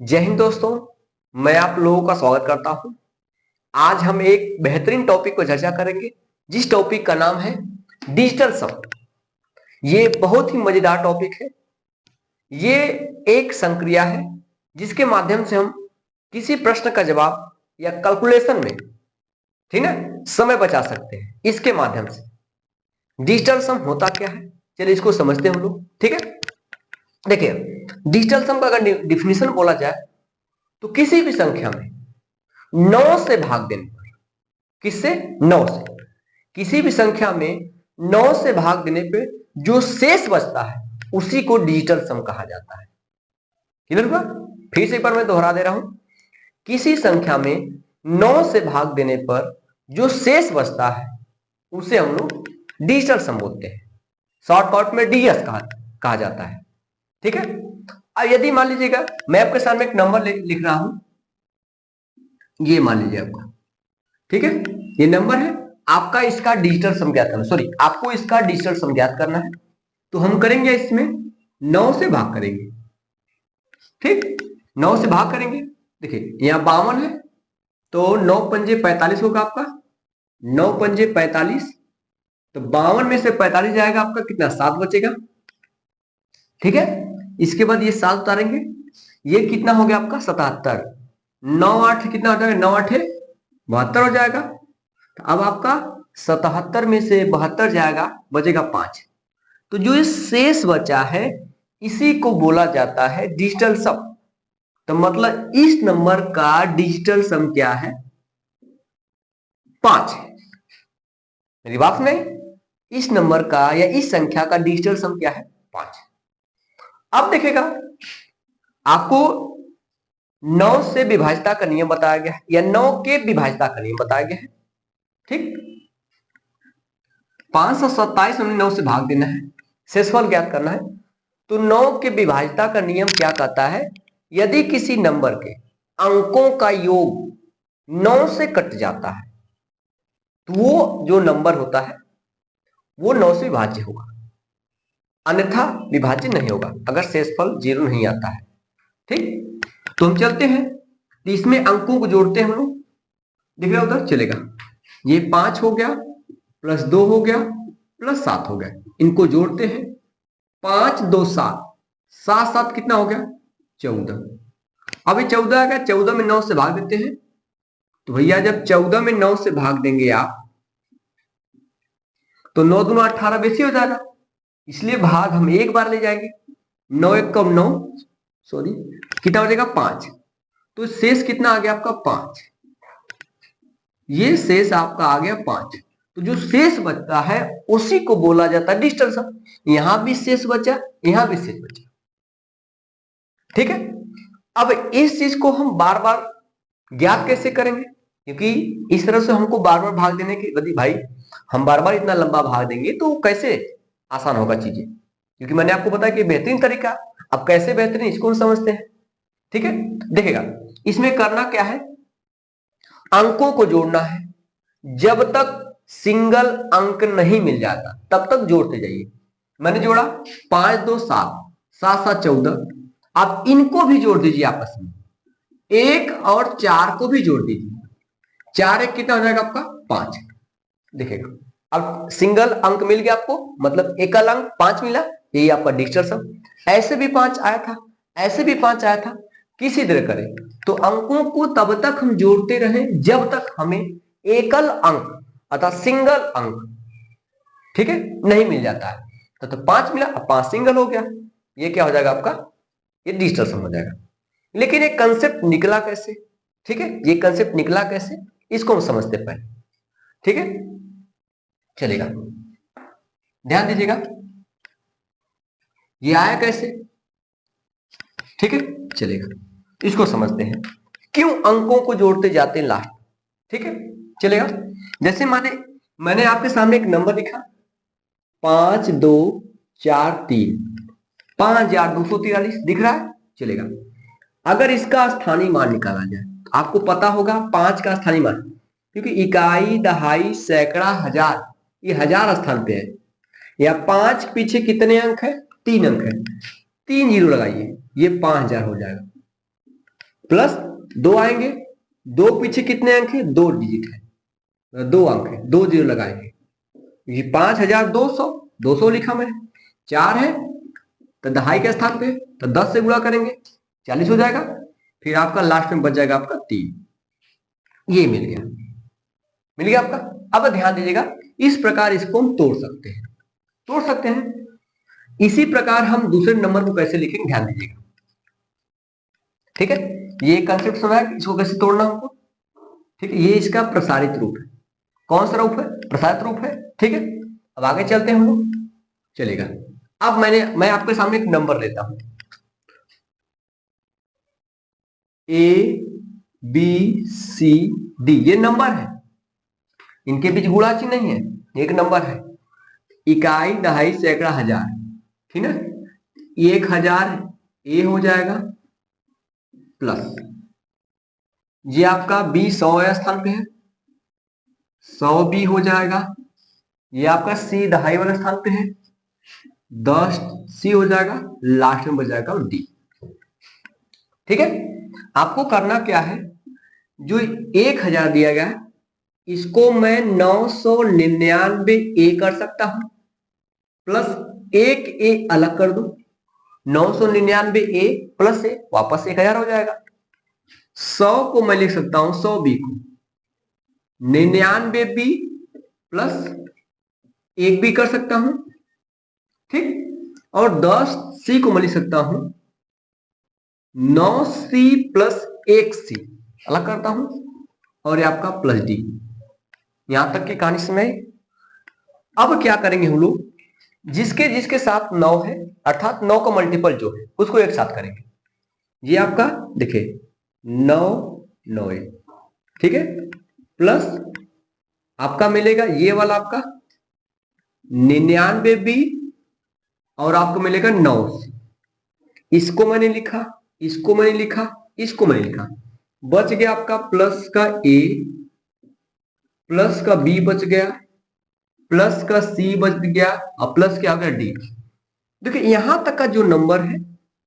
जय हिंद दोस्तों। मैं आप लोगों का स्वागत करता हूं। आज हम एक बेहतरीन टॉपिक पर चर्चा करेंगे, जिस टॉपिक का नाम है डिजिटल सम। ये बहुत ही मजेदार टॉपिक है। ये एक संक्रिया है जिसके माध्यम से हम किसी प्रश्न का जवाब या कैलकुलेशन में, ठीक है, समय बचा सकते हैं। इसके माध्यम से डिजिटल सम होता क्या है, चलिए इसको समझते हैं हम लोग। ठीक है, देखिए डिजिटल सम का अगर डिफिनेशन बोला जाए तो किसी भी संख्या में 9 से भाग देने पर, किससे? 9 से। किसी भी संख्या में 9 से भाग देने पे जो शेष बचता है उसी को डिजिटल सम कहा जाता है। क्लियर हुआ? फिर से एक बार मैं दोहरा दे रहा हूं। किसी संख्या में 9 से भाग देने पर जो शेष बचता है उसे हम लोग डिजिटल सम बोलते हैं। शॉर्टकट में डीएस कहा जाता है। ठीक है, अब यदि मान लीजिएगा मैं आपके सामने एक नंबर लिख रहा हूं, ये मान लीजिए आपका, ठीक है, ये नंबर है आपका, इसका डिजिटल सम ज्ञात करना, सॉरी आपको इसका डिजिटल सम ज्ञात करना है। तो हम करेंगे इसमें 9 से भाग करेंगे। ठीक, 9 से भाग करेंगे। देखिए यहां 52 है तो 9 पंजे 45 होगा आपका। 9 पंजे 45, तो 52 में से 45 जाएगा आपका, कितना? 7 बचेगा। ठीक है, इसके बाद ये 7 उतारेंगे, ये कितना हो गया आपका? 77। 9 8 कितना हो जाएगा? 9 8 72 हो जाएगा। अब आपका 77 में से 72 जाएगा, बचेगा 5। तो जो ये शेष बचा है इसी को बोला जाता है डिजिटल सम। तो मतलब इस नंबर का डिजिटल सम क्या है? 5 है। मेरी बात नहीं, इस नंबर का या इस संख्या का डिजिटल सम क्या है? 5। अब देखिएगा आपको 9 से विभाज्यता का नियम बताया गया है, या 9 के विभाज्यता का नियम बताया गया है। ठीक, 527 हमने 9 से भाग देना है, शेषफल ज्ञात करना है। तो 9 के विभाज्यता का नियम क्या कहता है? यदि किसी नंबर के अंकों का योग 9 से कट जाता है तो वो जो नंबर होता है वो 9 से विभाज्य होगा, अन्यथा विभाज्य नहीं होगा अगर शेषफल 0 नहीं आता है। ठीक, तो हम चलते हैं, तो इसमें अंकों को जोड़ते हैं हम लोग। दिख रहा उधर? चलेगा। ये 5 हो गया, प्लस 2 हो गया, प्लस 7 हो गया, इनको जोड़ते हैं। 5 2 7, 7 7 कितना हो गया? 14। अब ये 14 आ गया, 14 में 9 से भाग देते हैं। तो भैया जब 14 में 9 से भाग देंगे आप, तो 9 दूना 18 बेसी हो जाएगा, इसलिए भाग हम एक बार ले जाएंगे। 9 1 कम 9, सॉरी कितना हो जाएगा? 5। तो शेष कितना आ गया आपका? 5। ये शेष आपका आ गया 5। तो जो शेष बचता है उसी को बोला जाता है डिजिटल सम। यहां भी शेष बचा, यहां भी शेष बचा। ठीक है, अब इस चीज को हम बार बार ज्ञात कैसे करेंगे? क्योंकि इस तरह से हमको बार बार भाग देने की, यदि भाई हम बार बार इतना लंबा भाग देंगे तो कैसे आसान होगा चीजें, क्योंकि मैंने आपको बताया कि बेहतरीन तरीका। अब कैसे बेहतरीन, इसको हम समझते हैं। ठीक है, देखिएगा इसमें करना क्या है, अंकों को जोड़ना है। जब तक सिंगल अंक नहीं मिल जाता तब तक जोड़ते जाइए। मैंने जोड़ा 5 2 7, 7 7 14। आप इनको भी जोड़ दीजिए आपस में, 1 और 4 को भी जोड़ दीजिए। 4 1 कितना हो जाएगा आपका? 5। देखिएगा अब सिंगल अंक मिल गया आपको, मतलब एकल अंक 5 मिला, यही आपका डिजिटल सम। ऐसे भी 5 आया था, ऐसे भी 5 आया था। किसी तरह करें तो अंकों को तब तक हम जोड़ते रहें जब तक हमें एकल अंक अर्थात सिंगल अंक, ठीक है, नहीं मिल जाता है। तो 5 मिला, अब 5 सिंगल हो गया, ये क्या हो जाएगा आपका? ये डिजिटल सम हो जाएगा। लेकिन एक कंसेप्ट निकला कैसे? ठीक है, ये कंसेप्ट निकला कैसे इसको हम समझते पहले। ठीक है, चलेगा, ध्यान दीजिएगा ये आया कैसे। ठीक है, चलेगा, इसको समझते हैं क्यों अंकों को जोड़ते जाते हैं लास्ट। ठीक है, चलेगा। जैसे मैंने आपके सामने एक नंबर लिखा 5 2 4 3, 5243 दिख रहा है? चलेगा। अगर इसका स्थानीय मान निकाला जाए तो आपको पता होगा 5 का स्थानीय मान, क्योंकि इकाई दहाई सैकड़ा हजार ये हजार स्थान पे है, या 5 पीछे कितने अंक है? 3 अंक है, 3 जीरो लगाइए, ये 5000 हो जाएगा। प्लस 2 आएंगे, 2 पीछे कितने अंक है, 2 डिजिट है, 2 अंक है, 2 जीरो लगाएंगे, ये 5200, 200 लिखा मैंने, 4 है तो दहाई के स्थान पे तो 10 से गुणा करेंगे 40 हो जाएगा, फिर आपका लास्ट में बच जाएगा आपका 3। ये मिल गया आपका। अब ध्यान दीजिएगा, इस प्रकार इसको हम तोड़ सकते हैं। इसी प्रकार हम दूसरे नंबर को कैसे लिखेंगे, ध्यान दीजिएगा। ठीक है, ये कंसेप्ट सुना है, इसको कैसे तोड़ना हमको। ठीक है, ये इसका प्रसारित रूप है। कौन सा रूप है, प्रसारित रूप है। ठीक है, अब आगे चलते हैं हम लोग, चलेगा। अब मैं आपके सामने एक नंबर लेता हूं, ABCD, ये नंबर है, इनके बीच गुणा चिन्ह नहीं है, एक नंबर है, इकाई, दहाई, सैकड़ा, हजार, ठीक है। 1000 ए हो जाएगा, प्लस ये आपका बी 100 स्थान पे है, 100 बी हो जाएगा, ये आपका सी दहाई वाले स्थान पे है, 10 सी हो जाएगा, लास्ट में बच जाएगा डी। ठीक है, आपको करना क्या है, जो 1000 दिया गया है इसको मैं 999 ए कर सकता हूं, प्लस एक ए अलग कर दू, 999 ए प्लस ए वापस 1000 हो जाएगा। 100 को मैं लिख सकता हूं 100 बी को 99 बी प्लस एक भी कर सकता हूं, ठीक। और 10 सी को मैं लिख सकता हूं 9 सी प्लस 1 सी अलग करता हूं, और ये आपका प्लस डी। यहां तक की कहानी समय। अब क्या करेंगे हम लोग, जिसके जिसके साथ 9 है अर्थात 9 का मल्टीपल जो है उसको एक साथ करेंगे। ये आपका देखिए 9 9, ठीक है, प्लस आपका मिलेगा ये वाला आपका 99 बी, और आपको मिलेगा 9 सी। इसको मैंने लिखा, इसको मैंने लिखा, इसको मैंने लिखा, बच गया आपका प्लस का ए, प्लस का बी बच गया, प्लस का सी बच गया, और प्लस क्या हो गया डी। देखिए यहां तक का जो नंबर है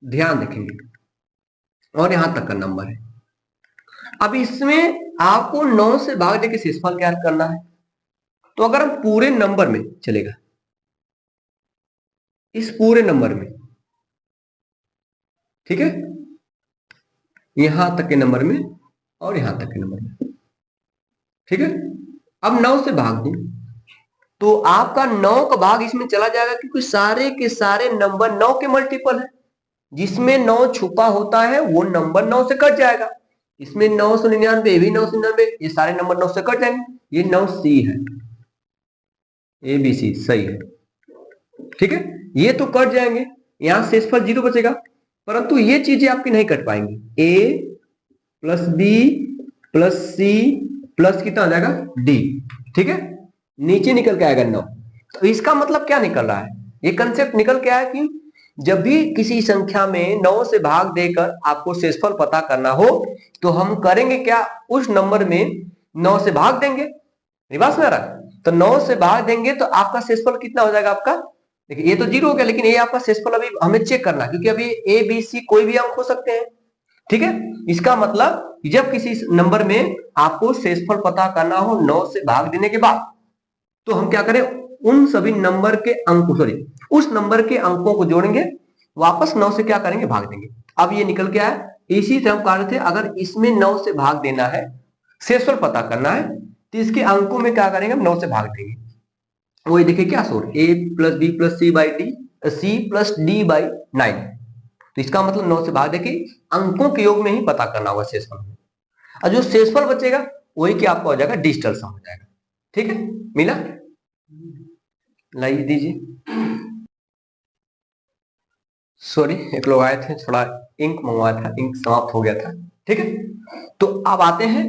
ध्यान रखेंगे, और यहां तक का नंबर है। अब इसमें आपको 9 से भाग देके शेषफल क्या करना है। तो अगर हम पूरे नंबर में चलेगा, इस पूरे नंबर में, ठीक है, यहां तक के नंबर में और यहां तक के नंबर में, ठीक है। अब 9 से भाग दूं तो आपका 9 का भाग इसमें चला जाएगा, क्योंकि सारे के सारे नंबर 9 के मल्टीपल है। जिसमें 9 छुपा होता है वो नंबर 9 से कट जाएगा। इसमें 999 भी 999, ये सारे नंबर 9 से कट जाएंगे। ये 9 सी है, ए बी सी सही है, ठीक है, ये तो कट जाएंगे, यहां शेषफल 0 बचेगा। परंतु ये चीजें आपकी नहीं कट पाएंगी। A plus B plus C plus कितना आ जाएगा डी, ठीक है, नीचे निकल के आएगा 9। तो इसका मतलब क्या निकल रहा है, ये कंसेप्ट निकल के आया कि जब भी किसी संख्या में 9 से भाग देकर आपको शेषफल पता करना हो तो हम करेंगे क्या, उस नंबर में 9 से भाग देंगे। बात में आ रहा है, तो 9 से भाग देंगे तो आपका शेषफल कितना हो जाएगा आपका, देखिए ये तो 0 हो गया, लेकिन ये आपका शेषफल अभी हमें चेक करना, क्योंकि अभी ए बी सी कोई भी अंक हो सकते हैं, ठीक है। इसका मतलब जब किसी नंबर में आपको शेषफल पता करना हो 9 से भाग देने के बाद, तो हम क्या करें, उन सभी नंबर के अंक, सॉरी उस नंबर के अंकों को जोड़ेंगे, वापस 9 से क्या करेंगे, भाग देंगे। अब ये निकल के आया। इसी से हम कह रहे थे अगर इसमें 9 से भाग देना है, शेषफल पता करना है, तो इसके अंकों में क्या करेंगे, हम 9 से भाग देंगे। वही देखिए क्या सोर, A plus B plus C by D, C plus D by 9। तो इसका मतलब 9 से भाग देके अंकों के योग में ही पता करना होगा शेषफल। और जो शेषफल बचेगा वही क्या आपका हो जाएगा, डिजिटल सम हो जाएगा। ठीक है, मिला, लाइए दीजिए। सॉरी एक लोग आए थे, थोड़ा इंक मंगवाया था, इंक समाप्त हो गया था। ठीक है, तो अब आते हैं।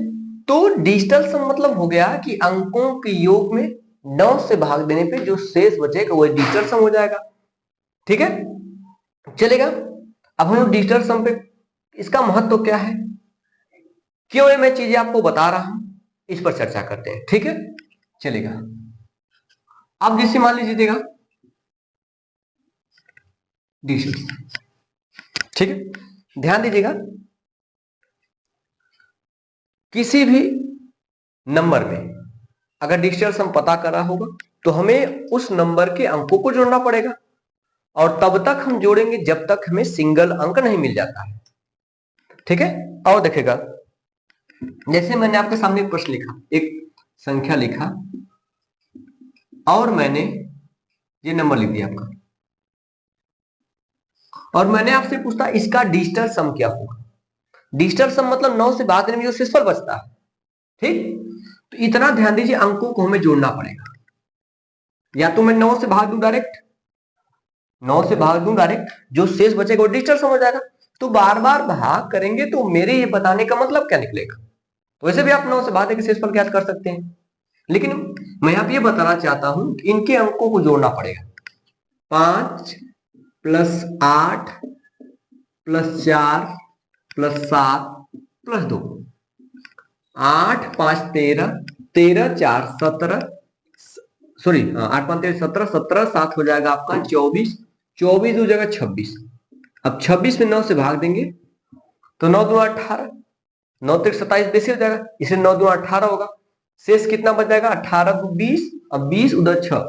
तो डिजिटल सम मतलब हो गया कि अंकों के योग में 9 से भाग देने पे जो शेष बचेगा वो डिजिटल सम हो जाएगा। ठीक है, चलेगा। अब हम डिजिटल सम पे, इसका महत्व क्या है, क्यों ये मैं चीजें आपको बता रहा हूं, इस पर चर्चा करते हैं। ठीक है, चलेगा। अब जैसे मान लीजिएगा डिजिटल, ठीक है, ध्यान दीजिएगा। किसी भी नंबर में अगर डिजिटल सम पता करा होगा तो हमें उस नंबर के अंकों को जोड़ना पड़ेगा, और तब तक हम जोड़ेंगे जब तक हमें सिंगल अंक नहीं मिल जाता है। ठीक है, और देखेगा, जैसे मैंने आपके सामने एक प्रश्न लिखा, एक संख्या लिखा और मैंने ये नंबर लिख दिया आपका, और मैंने आपसे पूछा इसका डिजिटल सम क्या होगा। डिजिटल सम मतलब 9 से भाग देने में जो शेषफल बचता है। ठीक, तो इतना ध्यान दीजिए, अंकों को हमें जोड़ना पड़ेगा। या तो मैं 9 से भाग दूं डायरेक्ट, 9 से भाग दूं डायरेक्ट, जो शेष बचेगा वो डिजिटल सम हो जाएगा। तो बार बार भाग करेंगे तो मेरे ये बताने का मतलब क्या निकलेगा। तो वैसे भी आप 9 से भाग देकर शेषफल ज्ञात कर सकते हैं, लेकिन मैं आप ये बताना चाहता हूं कि इनके अंकों को जोड़ना पड़ेगा। 5 plus 8 plus 4 plus 7 plus 2, 8 5 13, 13 4 17, sorry 8 5 13 17, 17 7 हो जाएगा आपका 24, 24 हो जाएगा 26। अब 26 में 9 से भाग देंगे तो 9 2 18, 9 3 27 बेसी हो जाएगा, इसे 9 2 18 होगा। शेष कितना बच जाएगा, 18 2 20, अब 20 उधर 6,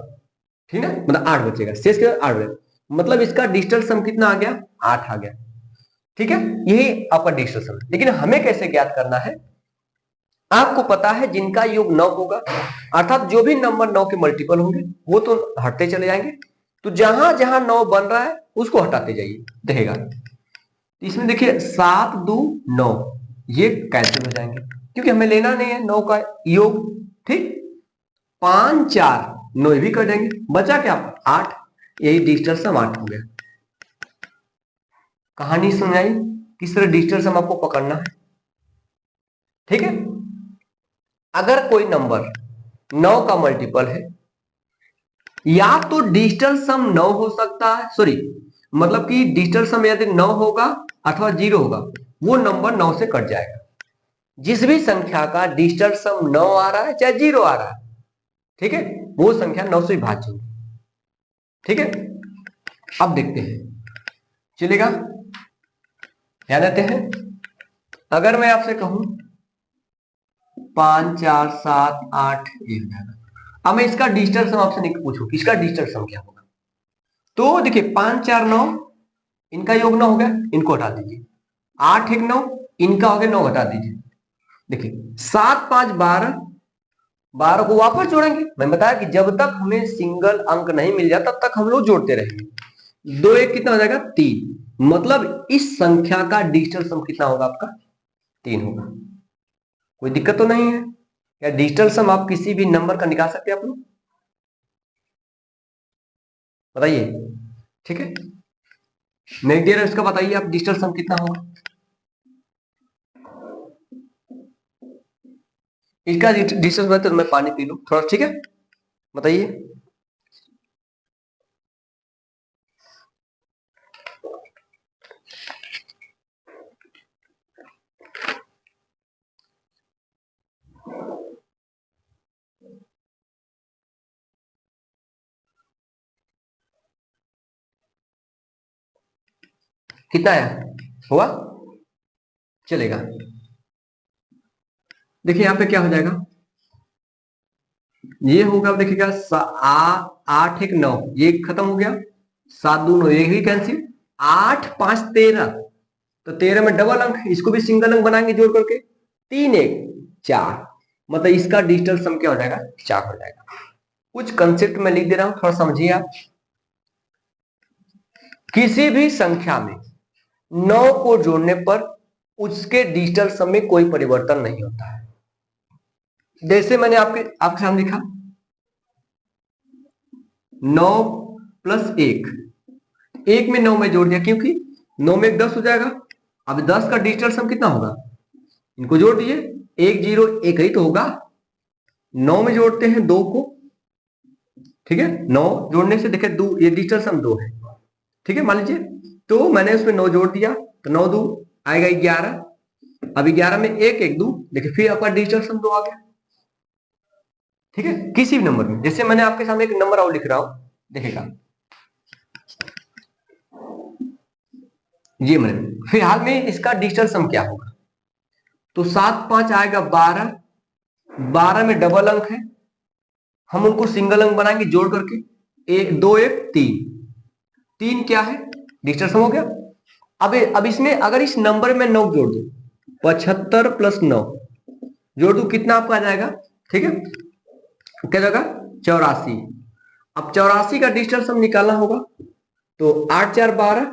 ठीक है, मतलब 8 बचेगा, शेष के 8 बचेगा, मतलब इसका डिजिटल सम कितना आ गया, 8 आ गया। ठीक है, यही आपका डिजिटल सम। लेकिन हमें कैसे ज्ञात करना है, आपको पता है जिनका योग 9 होगा, अर्थात जो भी नंबर 9 के मल्टीपल होंगे वो तो हटते चले जाएंगे, तो जहां जहां 9 बन रहा है उसको हटाते जाइए, देखेगा। इसमें देखिए 7 2 9, ये कैंसिल हो जाएंगे क्योंकि हमें लेना नहीं है 9 का योग। ठीक, 5 4 9 भी कर देंगे, बचा क्या 8, यही डिजिटल सम 8 हो गया। कहानी सुनाई, किस तरह डिजिटल सम आपको पकड़ना है। ठीक है, अगर कोई नंबर 9 का मल्टीपल है, या तो डिजिटल सम 9 हो सकता है, सॉरी मतलब कि डिजिटल सम यदि 9 होगा अथवा 0 होगा, वो नंबर 9 से कट जाएगा। जिस भी संख्या का डिजिटल सम 9 आ रहा है चाहे 0 आ रहा है, ठीक है, वो संख्या 9 से विभाज्य होगी। ठीक है, अब देखते हैं, चलेगा, ध्यान देते हैं। अगर मैं आपसे कहूं 5 4 7 8 1, अब मैं इसका डिजिटल सम आपसे नहीं पूछूं कि इसका डिजिटल सम क्या होगा, तो देखिए 5 4 9, इनका योग 9 हो गया, इनको हटा दीजिए। 8 1 9, इनका हो गया 9, हटा दीजिए। देखिए 7 5 12, 12 को वापस जोड़ेंगे। मैं बताया कि जब तक हमें सिंगल अंक नहीं मिल जाता तब तक हम लोग जोड़ते रहेंगे। 2 1 कितना हो जाएगा 3, मतलब इस संख्या का डिजिटल सम कितना होगा आपका 3 होगा। कोई दिक्कत तो नहीं है क्या, डिजिटल सम आप किसी भी नंबर का निकाल सकते हैं आप लोग, बताइए। ठीक है, नेक्स्ट ईयर इसका बताइए आप डिजिटल सम कितना होगा, इसका डिजिटल सम। तो मैं पानी पी लूं थोड़ा, ठीक है, बताइए। कितना है, हुआ, चलेगा। देखिए यहां पे क्या हो जाएगा, ये होगा, देखिएगा 8 1 9, ये खत्म हो गया, 7 2 9, ये भी कैंसिल, 8 5 13, तो 13 में डबल अंक, इसको भी सिंगल अंक बनाएंगे जोड़ करके, 3 1 4, मतलब इसका डिजिटल सम क्या हो जाएगा 4 हो जाएगा। कुछ कंसेप्ट में लिख दे रहा हूं, थोड़ा समझिए आप। किसी भी संख्या में 9 को जोड़ने पर उसके डिजिटल सम में कोई परिवर्तन नहीं होता है। जैसे मैंने आपके सामने लिखा 9 प्लस 1, 1 में 9 में जोड़ दिया क्योंकि 9 में 1 10 हो जाएगा। अब 10 का डिजिटल सम कितना होगा, इनको जोड़ दीजिए, 1 0 1 ही तो होगा। 9 में जोड़ते हैं 2 को, ठीक है, 9 जोड़ने से देखिए 2, ये डिजिटल सम 2 है, ठीक है, मान लीजिए। तो मैंने उसमें 9 जोड़ दिया तो 9 2 आएगा 11, अब 11 में 1 1 2, देखिए फिर आपका डिजिटल सम 2 आ गया। ठीक है, किसी भी नंबर में, जैसे मैंने आपके सामने एक नंबर और लिख रहा हूं, देखिएगा ये मैंने फिलहाल में इसका डिजिटल सम क्या होगा, तो 7 5 आएगा 12, 12 में डबल अंक है, हम उनको सिंगल अंक बनाएंगे जोड़ करके, 1 2 1 3, 3 क्या है डिजिटल सम हो गया। अब इसमें अगर इस नंबर में 9 जोड़ दो, 75 प्लस 9 जोड़ दो, कितना आपका आ जाएगा, ठीक है, क्या जाएगा 84। अब 84 का डिजिटल सम निकालना होगा, तो 8 4 12,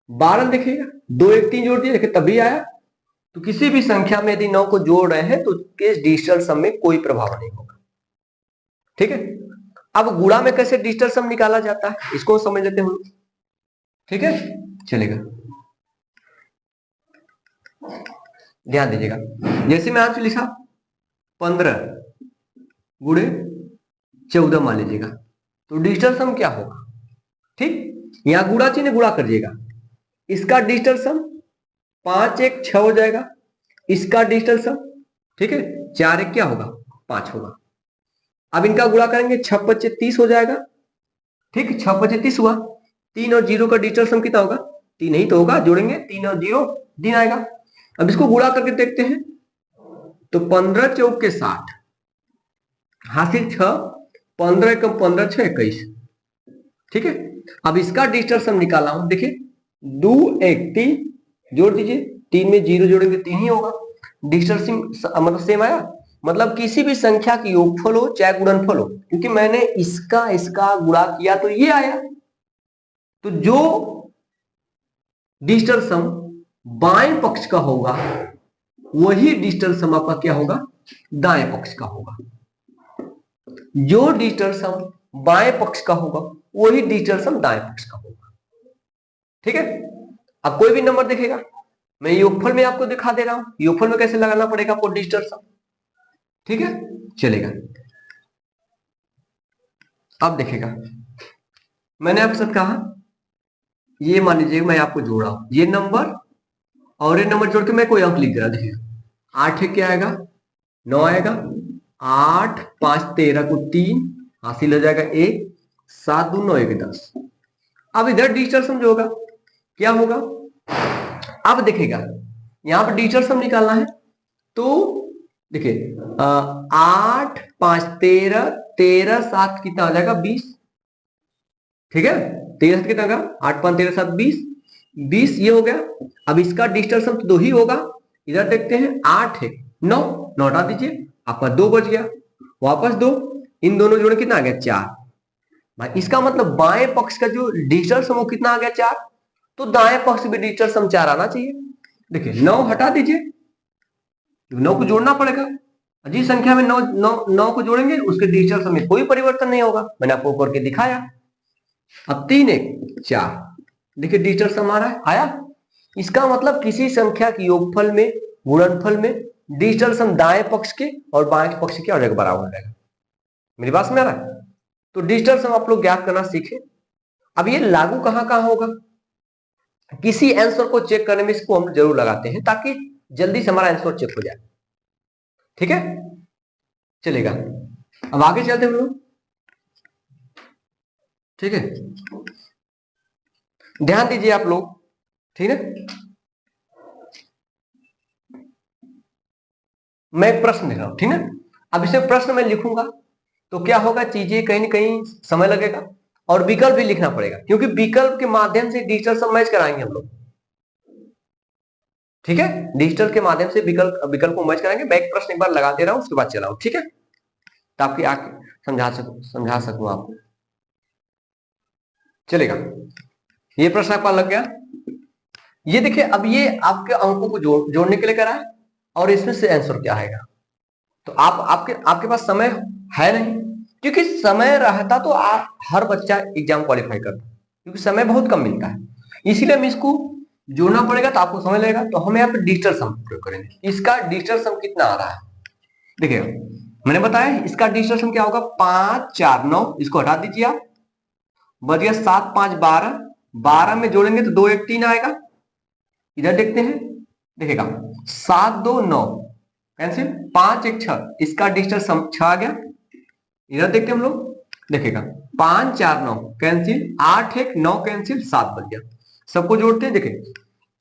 12 देखिएगा, 2 1 3 जोड़ दिए, देखिए तभी आया। तो किसी भी संख्या में यदि 9 को जोड़ रहे हैं तो इस डिजिटल सम में कोई प्रभाव नहीं होगा, ठीक है। अब गुणा में कैसे डिजिटल सम निकाला जाता है इसको समझ लेते हैं, ठीक है, चलेगा, ध्यान दीजिएगा। जैसे मैं आज लिखा 15 गुणे 14 मान लीजिएगा, तो डिजिटल सम क्या होगा, ठीक, यहां गुणा चिन्ह गुणा करिएगा, इसका डिजिटल सम 5 1 6 हो जाएगा, इसका डिजिटल सम, ठीक है, 4 1 क्या होगा 5 होगा। अब इनका गुणा करेंगे, 6 5 30 हो जाएगा, ठीक, 6 5 30 हुआ, 3 और 0 का डिजिटल सम कितना होगा, 3 ही तो होगा, जोड़ेंगे 3 और 0 3 आएगा। अब इसको गुणा करके देखते हैं, तो 15 चौक के 60 हासिल 6, 15 कम 15 6 21, ठीक है। अब इसका डिजिटल सम निकाला हूं, देखिए 2 1 3 जोड़ दीजिए, 3 में 0 जोड़ेंगे 3 ही होगा, डिजिटल सम मतलब सेम आया। मतलब किसी भी संख्या की योगफल हो चाहे गुणनफल हो, क्योंकि मैंने इसका गुणा किया तो ये आया, तो जो डिजिटल सम बाएं पक्ष का होगा वही डिजिटल सम आपका क्या होगा, दाएं पक्ष का होगा। जो डिजिटल सम बाएं पक्ष का होगा वही डिजिटल सम दाएं पक्ष का होगा, ठीक है। अब कोई भी नंबर दिखेगा, मैं योगफल में आपको दिखा दे रहा हूं, योगफल में कैसे लगाना पड़ेगा आपको डिजिटल सम, ठीक है, चलेगा। अब देखेगा, मैंने आपके साथ कहा ये मान लीजिए मैं आपको जोड़ रहा हूं, ये नंबर और ये नंबर जोड़ के मैं कोई अंक लिख दे रहा, देखिए 8 है क्या आएगा 9 आएगा, 8 5 13 को 3 हासिल हो जाएगा 1, 7 2 9 1 10। अब इधर डिजिटल सम जो होगा क्या होगा, अब देखेगा यहां पर डिजिटल सम निकालना है, तो देखिए 8 5 13 13 7 कितना हो जाएगा 20, ठीक है, 13 कितना होगा 8 5 13 7 20, 20 ये हो गया। अब इसका डिजिटल सम तो 2 ही होगा, इधर देखते हैं 8 है 9 9 हटा दीजिए, आपका 2 बच गया, वापस 2, इन दोनों जोड़े कितना आ गया 4। भाई इसका मतलब बाएं पक्ष का जो डिजिटल सम कितना आ गया 4, तो दाएं पक्ष भी डिजिटल सम 4 आना चाहिए। देखिए 9 हटा दीजिए, 9 को जोड़ना पड़ेगा, जिस संख्या में 9 9 9 को जोड़ेंगे उसके डिजिटल सम में कोई परिवर्तन नहीं होगा, मैंने आपको करके दिखाया। अब 3 1 4, देखिए डिजिटल सम आ रहा है, आया। इसका मतलब किसी संख्या की योगफल में गुणनफल में डिजिटल सम दाएं पक्ष के और बाएं पक्ष के क्या हो जाएगा, बराबर हो जाएगा। मेरी बात में आ रहा है, तो डिजिटल सम आप लोग ज्ञात करना सीखे। अब ये लागू कहां कहां होगा, किसी आंसर को चेक करने में इसको हम जरूर लगाते हैं ताकि जल्दी से हमारा आंसर चेक हो जाए, ठीक है, चलेगा। अब आगे चलते हैं लोग, ठीक है, ध्यान दीजिए आप लोग, ठीक है। मैं एक प्रश्न लिख रहा हूं, ठीक है, अब इसे प्रश्न में लिखूंगा तो क्या होगा, चीजें कहीं ना कहीं समय लगेगा और विकल्प भी लिखना पड़ेगा, क्योंकि विकल्प के माध्यम से डिजिटल सम मैच कराएंगे हम लोग, ठीक है, डिजिटल के माध्यम से विकल्प को मैच कराएंगे। मैं एक प्रश्न एक बार लगा दे रहा हूं उसके बाद चलाओ, ठीक है, ताकि आके समझा सकूं आपको, चलेगा। ये प्रश्न आपका लग गया, ये देखिए, अब ये आपके अंकों को जोड़ने के लिए करा है और इसमें से आंसर क्या आएगा, तो आपके पास समय है नहीं, क्योंकि समय रहता तो हर बच्चा एग्जाम क्वालिफाई करता, क्योंकि समय बहुत कम मिलता है, इसीलिए हम इसको जोड़ना पड़ेगा तो आपको समय लगेगा। तो हम यहाँ पे डिजिटल सम प्रयोग करेंगे, इसका डिजिटल सम कितना आ रहा है, देखिए मैंने बताया इसका डिजिटल सम क्या होगा, 5 4 9, इसको हटा दीजिए आप, बच गया 7 5 12, 12 में जोड़ेंगे तो 2 1 3 आएगा, इधर देखते हैं, देखिएगा 7 2 9 कैंसिल, 5 1 6, इसका डिजिटल सम 6 आ गया, इधर देखते हैं हम लोग, देखिएगा 5 4 9 कैंसिल, 8 1 9 कैंसिल, 7 बच गया। सबको जोड़ते हैं, देखिए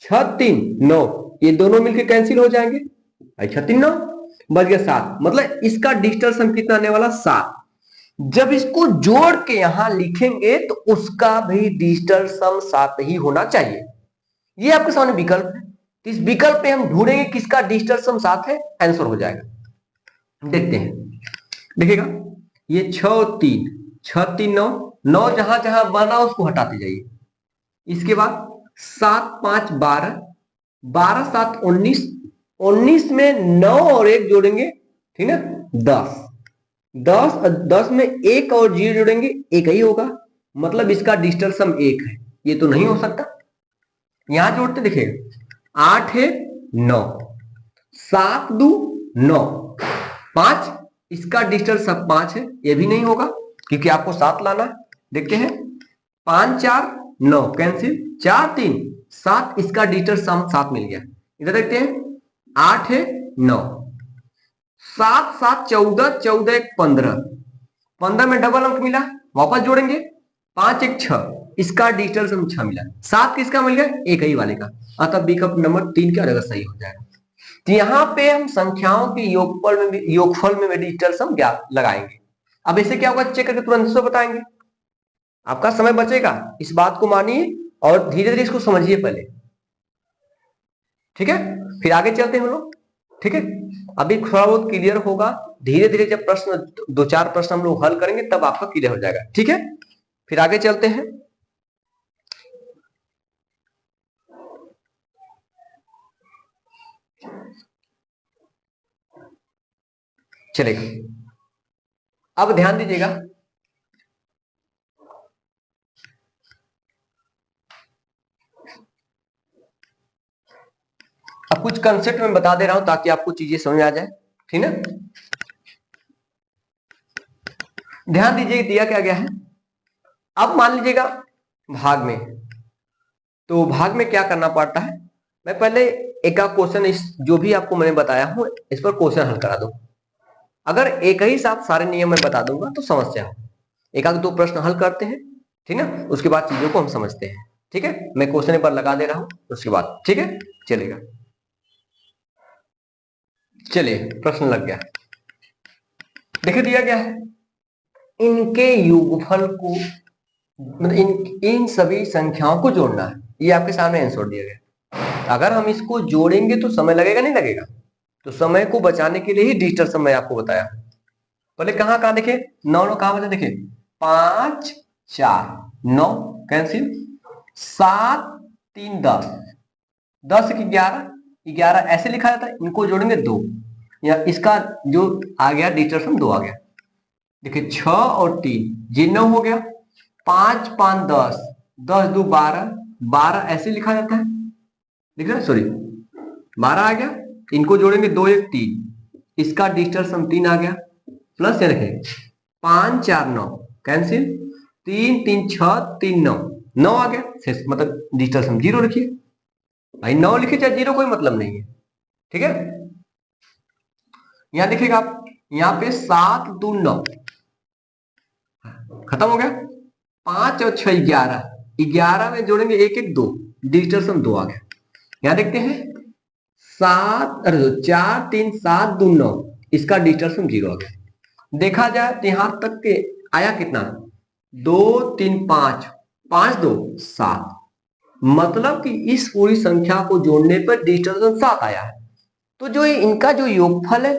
6 3 9, ये दोनों मिलकर कैंसिल हो जाएंगे, अच्छा 3 9 बच गया 7, मतलब इसका डिजिटल सम कितना आने वाला 7। जब इसको जोड़ के यहां लिखेंगे तो उसका भी डिजिटल सम 7 ही होना चाहिए। ये आपके सामने विकल्प है, तो इस विकल्प पे हम ढूंढेंगे किसका डिजिटल सम 7 है, आंसर हो जाएगा। देखते हैं, देखिएगा ये 6 और 3, 6 3 9, 9 जहां जहां बना उसको हटाते जाइए। इसके बाद 7 5 12, 12 7 19, 19 में 9 और 1 जोड़ेंगे, ठीक है 10, 10 10 में 1 और 0 जोड़ेंगे, 1 ही होगा, मतलब इसका डिजिटल सम 1 है। ये तो नहीं हो सकता। यहां जोड़ते देखिएगा 8 है 9, 7 2 9, 5, इसका डिजिटल सम 5 है, ये भी नहीं होगा क्योंकि आपको 7 लाना है। देखते हैं 5 4 9 कैंसिल, 4 3 7, इसका डिजिटल सम 7 मिल गया। इधर देखते हैं 8 है 9, 7 7 14, 14 1 15, 15 में डबल अंक मिला, वापस जोड़ेंगे 5 1 6, इसका डिजिटल सम 6 मिला। 7 किसका मिल गया, एक ही वाले का, अतः विकल्प नंबर 3 क्या रहेगा, सही हो जाएगा। तो यहाँ पे हम संख्याओं के योगफल में भी डिजिटल सम ज्ञात लगाएंगे। अब इसे क्या होगा, चेक करके तुरंत से बताएंगे, आपका समय बचेगा, इस बात को मानिए और धीरे धीरे इसको समझिए पहले, ठीक है। फिर आगे चलते हैं हम लोग, ठीक है। अभी थोड़ा बहुत क्लियर होगा, धीरे धीरे जब प्रश्न 2 4 प्रश्न हम लोग हल करेंगे तब आपका क्लियर हो जाएगा, ठीक है। फिर आगे चलते हैं, चलेगा। अब ध्यान दीजिएगा, अब कुछ कंसेप्ट में बता दे रहा हूं ताकि आपको चीजें समझ में आ जाए, ठीक है। ध्यान दीजिए दिया क्या गया है। अब मान लीजिएगा भाग में, तो भाग में क्या करना पड़ता है, मैं पहले एक क्वेश्चन इस जो भी आपको मैंने बताया हूं इस पर क्वेश्चन हल करा दूं। अगर एक ही साथ सारे नियम मैं बता दूंगा तो समस्या हो, एक आध दो प्रश्न हल करते हैं, ठीक है, उसके बाद चीजों को हम समझते हैं, ठीक है। मैं क्वेश्चन पर लगा दे रहा हूं उसके बाद, ठीक है, चलेगा। चलिए प्रश्न लग गया, देखिए दिया गया है इनके योगफल को, मतलब इन सभी संख्याओं को जोड़ना है, ये आपके सामने आंसर दिया गया। अगर हम इसको जोड़ेंगे तो समय लगेगा नहीं लगेगा, तो समय को बचाने के लिए ही डिजिटल समय आपको बताया। पहले कहां कहां देखे, 9 9 कहां बचा, देखे 5 4 9 कैंसिल, 7 3 10, 10 11 11 ऐसे लिखा जाता है, इनको जोड़ेंगे 2, या इसका जो आ गया डिजिटल सम 2 आ गया। देखिए 6 और 3 ये 9 हो गया, 5 5 10, 10 2 12, 12 ऐसे लिखा जाता है, देख रहे, सॉरी 12 आ गया, इनको जोड़ेंगे 2 1 3, इसका डिजिटल सम 3 आ गया, प्लस ये रखे 5 4 9 कैंसिल, 3 3 6 3 9, 9 आ गया, मतलब डिजिटल सम 0 रखिए भाई, 9 लिखे चाहे 0 कोई मतलब नहीं है, ठीक है। यहां देखिएगा आप, यहां पे 7 2 9 खत्म हो गया, 5 और 6 11, 11 में जोड़ेंगे 1 1 2, डिजिटल सम 2 आ गया। यहां देखते हैं 7 अरे 4 3 7 2 9, इसका डिजिटल सम 0 आ गया। देखा जाए तो यहां तक के आया कितना, 2 3 5, 5 2 7, मतलब कि इस पूरी संख्या को जोड़ने पर डिजिटल सम 7 आया है। तो जो इनका जो योगफल है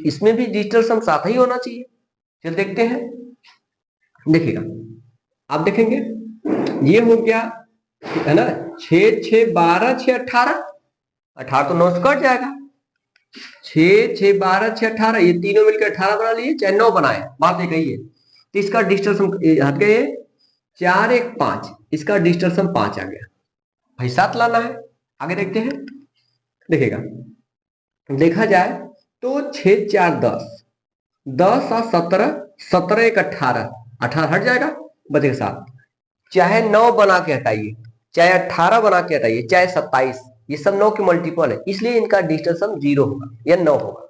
इसमें भी डिजिटल सम 7 ही होना चाहिए। चल देखते हैं, देखिएगा आप देखेंगे ये हो गया है ना, 6 6 12 6 18, 18 तो 9 से कट जाएगा, 6 6 12 6 18, ये तीनों मिलकर 18 बना लिए, चाहे 9 बनाए, बात एक ही है। तो इसका डिजिटल सम हट गए 4 1 5, इसका डिजिटल सम 5 आ गया भाई, 7 लाना है। आगे देखते हैं, देखिएगा देखा जाए तो 6 4 10, 10 7 17, 17 1 18, 18 हट जाएगा, बचेगा 7, चाहे 9 बना के हटाइए, चाहे 18 बना के हटाइए, चाहे 27, ये सब 9 के मल्टीपल है, इसलिए इनका डिजिटल सम 0 होगा या 9 होगा,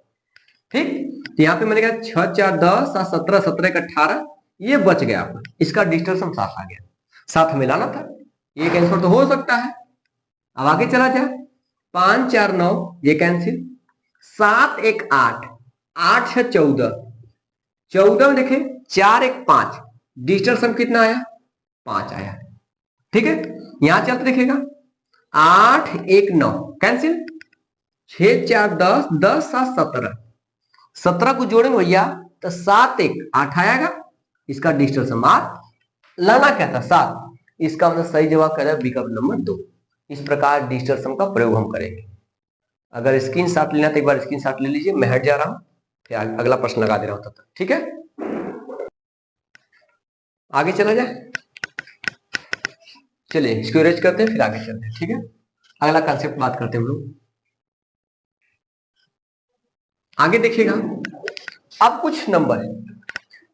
ठीक। तो यहाँ पे मैंने कहा 6 4 10 7 17, 17 1 18, ये बच गया आपका, इसका डिजिटल सम 7 आ गया, 7 हमें लाना था, ये कैंसिल तो हो सकता है। अब आगे चला जाए, 5 4 9 ये कैंसिल, 7 एक 8, 8 6 14, 14 में देखें 4 एक 5, डिजिटल सम कितना आया? 5 आया। ठीक है, यहां चलते देखिएगा 8 1 9 कैंसिल, 6 4 10, 10 7 17, 17 को जोड़ेंगे भैया तो 7 1 8 आएगा, इसका डिजिटल सम 8। लाना क्या था? 7। इसका मतलब सही जवाब क्या है? विकल्प नंबर 2। इस प्रकार डिजिटल सम का प्रयोग हम करेंगे। अगर स्क्रीन शॉट लेना तो एक बार स्क्रीन शॉट ले लीजिए, मैं हट जा रहा हूं, फिर अगला प्रश्न लगा दे रहा हूं तब तक। ठीक है, आगे चला जाए। चलिए इसको इरेज करते हैं, फिर आगे चलते हैं। ठीक है, अगला कंसेप्ट बात करते हैं हम लोग। आगे देखिएगा, अब कुछ नंबर है,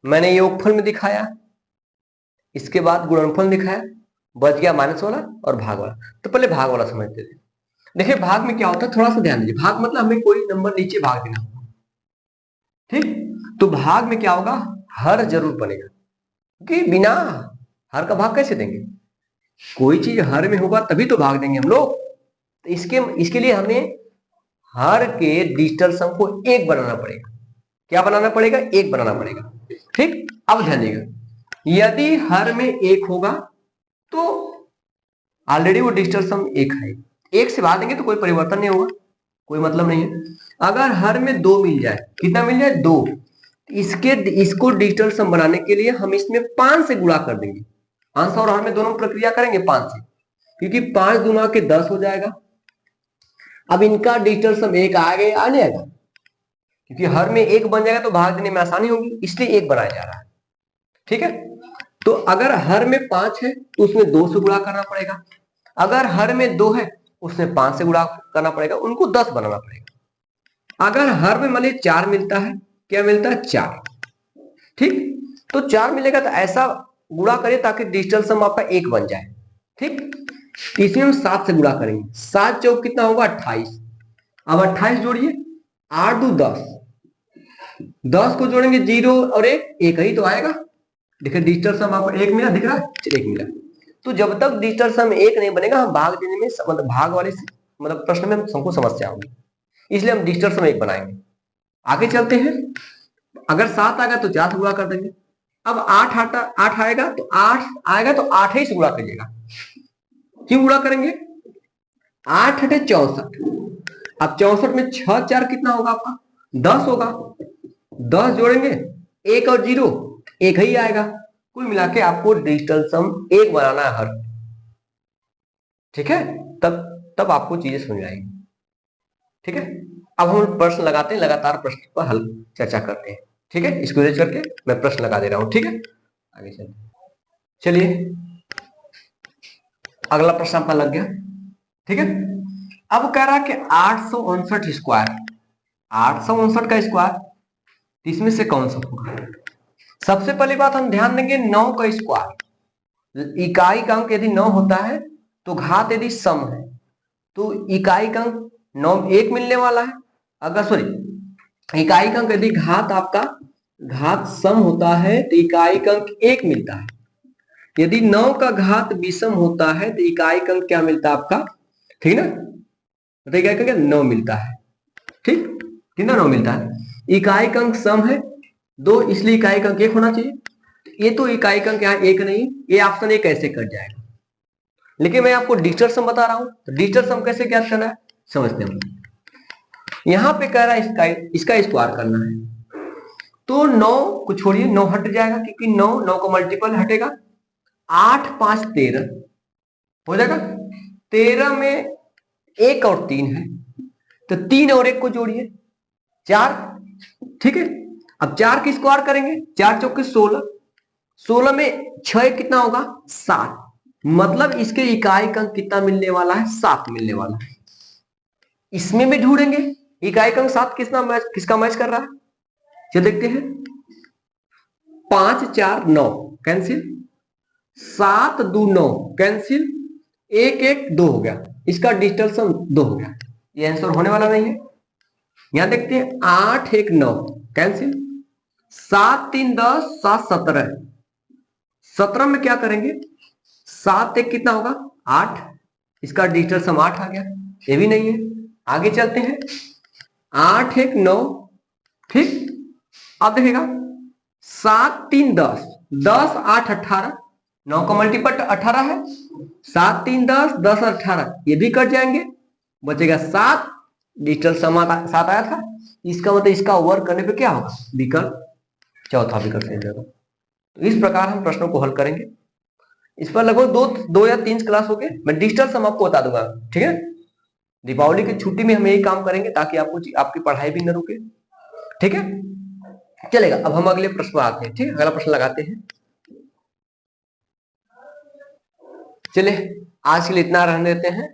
मैंने योगफल में दिखाया, इसके बाद गुणनफल दिखाया, बच गया माइनस वाला और भाग वाला। तो पहले भाग वाला समझते थे। देखिए भाग में क्या होता है, थोड़ा सा ध्यान दीजिए। भाग मतलब हमें कोई नंबर नीचे भाग देना होगा। ठीक, तो भाग में क्या होगा? हर जरूर बनेगा, कि बिना हर का भाग कैसे देंगे? कोई चीज हर में होगा तभी तो भाग देंगे हम लोग। तो इसके लिए हमें हर के डिजिटल सम को 1 बनाना पड़ेगा। क्या बनाना पड़ेगा? 1 बनाना पड़ेगा। ठीक, अब ध्यान दीजिएगा, यदि हर में 1 होगा तो ऑलरेडी वो डिजिटल सम 1 है, 1 से भाग देंगे तो कोई परिवर्तन नहीं होगा, कोई मतलब नहीं है। अगर हर में 2 मिल जाए, कितना मिल जाए? 2, इसको डिजिटल सम बनाने के लिए हम इसमें 5 से गुणा कर देंगे। अंश और हर में दोनों प्रक्रिया करेंगे 5 से, क्योंकि 5 दूना के 10 हो जाएगा। अब इनका डिजिटल सम 1 आ नहीं आएगा, क्योंकि हर में 1 बन जाएगा तो भाग देने में आसानी होगी, इसलिए 1 बनाया जा रहा है। ठीक है, तो अगर हर में 5 है तो उसमें 2 से गुणा करना पड़ेगा। अगर हर में 2 है उसमें 5 से गुणा करना पड़ेगा, उनको 10 बनाना पड़ेगा। अगर हर में मान लीजिए 4 मिलता है, क्या मिलता है? 4। ठीक, तो 4 मिलेगा तो ऐसा गुणा करिए ताकि डिजिटल सम आपका 1 बन जाए। ठीक, इसमें हम 7 से गुणा करेंगे, 7 चौक कितना होगा? 28। अब 28 जोड़िए, 8 2 10, 10 को जोड़ेंगे 0 और 1, 1 ही तो आएगा। देखिए डिजिटल सम आपको 1 मिला, दिख रहा है? 1 मिला। तो जब तक डिजिटल सम 1 नहीं बनेगा, हम भाग देने में मतलब भाग वाले मतलब प्रश्न में हमको समस्या होगी, इसलिए हम डिजिटल सम 1 बनाएंगे। आगे चलते हैं, अगर 7 आएगा तो 4 से गुणा कर देंगे। अब 8 आएगा तो 8 ही से गुणा करिएगा। क्यों गुणा करेंगे? 8 8 64। अब 64 में 6 4 कितना होगा आपका? 10 होगा। 10 जोड़ेंगे 1 और 0, 1 ही आएगा। कुल मिला के आपको डिजिटल सम 1 बनाना है हर। ठीक है, तब आपको चीजें समझ आएंगी। ठीक है, अब हम प्रश्न लगाते हैं, लगातार प्रश्न पर हल चर्चा करते हैं। ठीक है, इसको रेज करके मैं प्रश्न लगा दे रहा हूं। ठीक है, आगे चलिए अगला प्रश्न आपका लग गया। ठीक है, अब कह रहा है कि 859 स्क्वायर, 859 का स्क्वायर, इसमें से कौन सा होगा? सबसे पहली बात हम ध्यान देंगे 9 का स्क्वायर, इकाई का अंक यदि 9 होता है तो घात यदि सम है तो इकाई का अंक 9 1 मिलने वाला है। अगर सॉरी इकाई का अंक यदि घात आपका घात सम होता है तो इकाई का अंक 1 मिलता है। यदि 9 का घात विषम होता है तो इकाई का अंक क्या मिलता है आपका? ठीक ना, तो इकाई का अंक 9 मिलता है। ठीक, कितना 9 मिलता है? इकाई का अंक सम है 2, इसलिए इकाई का अंक 1 होना चाहिए। ये तो इकाई का अंक यहाँ 1 नहीं, ये ऑप्शन 1 कैसे कट जाएगा। लेकिन मैं आपको डिजिटल सम बता रहा हूं, तो डिजिटल सम कैसे ज्ञात करना है समझते हैं। यहां पे कह रहा है इसका स्क्वायर करना है, तो 9 को छोड़िए, 9 हट जाएगा, क्योंकि 9 का मल्टीपल हटेगा। 8 5 13 हो जाएगा। 13 में 1 और 3 है, तो 3 और 1 को जोड़िए 4। ठीक है, अब 4 की स्क्वायर करेंगे, 4 चौके 16, 16 में 6 कितना होगा? 7। मतलब इसके इकाई का अंक कितना मिलने वाला है? 7 मिलने वाला है। इसमें भी ढूंढेंगे इकाई का अंक 7 किसका मैच कर रहा है। चलो देखते हैं, 5 4 9 कैंसिल, 7 2 9 कैंसिल, 1 1 2 हो गया, इसका डिजिटल सम 2 हो गया। ये आंसर होने वाला नहीं है। यहां देखते हैं 8 1 9 कैंसिल, 7 3 10 7 17, 17 में क्या करेंगे? 7 1 कितना होगा? 8, इसका डिजिटल सम 8 आ गया, ये भी नहीं है। आगे चलते हैं, 8 1 9, ठीक। अब देखिएगा 7 3 10, 10 8 18, 9 का मल्टीपल 18 है, 7 3 10, 10 18, ये भी कट जाएंगे, बचेगा 7। डिजिटल सम 7 आया था, इसका मतलब इसका वर्क करने पे क्या होगा, विकल्प चौथा विकल्प सही जाएगा। तो इस प्रकार हम प्रश्नों को हल करेंगे। इस पर लगभग दो या 3 क्लास हो गए, मैं डिजिटल सम आपको बता दूंगा, ठीक है। दीपावली की छुट्टी में हम यही काम करेंगे ताकि आपकी पढ़ाई भी न रुके, ठीक है। चलेगा, अब हम अगले प्रश्न आते हैं, ठीक है, अगला प्रश्न लगाते हैं। चलिए आज के लिए इतना रहने देते हैं।